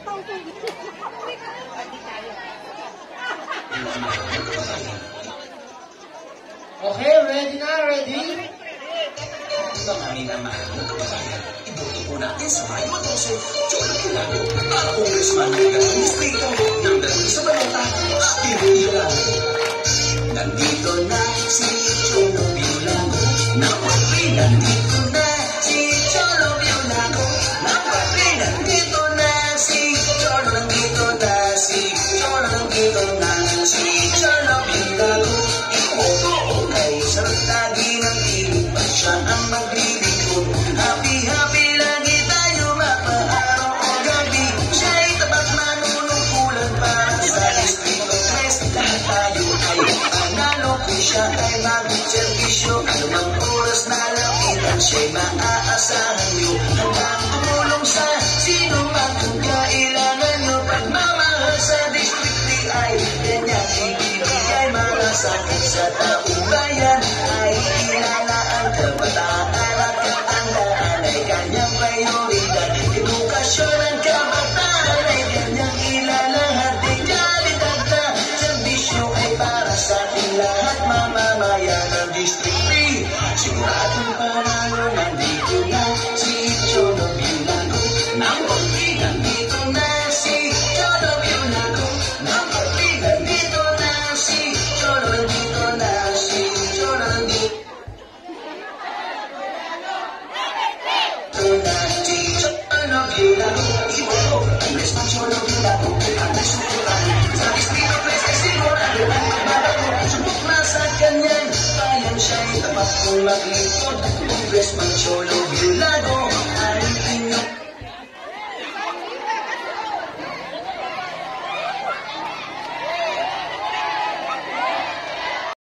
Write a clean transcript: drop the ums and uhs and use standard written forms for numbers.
Okay, ready na? Ready? Ito kami naman. Iboto po natin sa Mayo 12, Cholo Bilago, para Congressman ng Ganong Distrito, ng Dalawin sa Balota, Ating Bilago. Nandito na si Cholo Bilago, number 3, nandito na si Cholo Bilago, number 3, nandito na si Cholo, nandito na si Cholo, nandito na si Cholo Bilago. Iboto kay Sartagi ng Ilog, at siya ang maglilingkod. Happy, happy lagi tayo mapaaraw o gabi. Siya'y tapat manunungkulan para sa Distrito 3. Lahat tayo ay panalo kung siya ay mag-servisyo. Anumang oras na lapitan siya'y maaasahan nyo. Hanggang tumulong sa sino man kung kailangan nyo. Pagmamahal sa District 3 ay kanyang ibibigay. Malasakit sa taong bayan ay kilala ang kabataan at katandaan ay kanyang prioridad. Edukasyon ng kabataan ay kanyang ilalahat. Dekalidad na serbisyo ay para sa ating lahat, mamamayan ng District 3. Siguradong panalo, nandito na si Cholo Bilago. Number 3, nandito na si Cholo Bilago. Number 3, nandito na si Cholo, nandito na si Cholo, nandito na si Cholo Bilago. Iboto, Congressman Cholo Bilago, ang nasusuran sa Distrito 3 ay sigurado ang magbabago. Subok na sa kanyang bayan siya'y tapat kong maglingkod. Congressman Cholo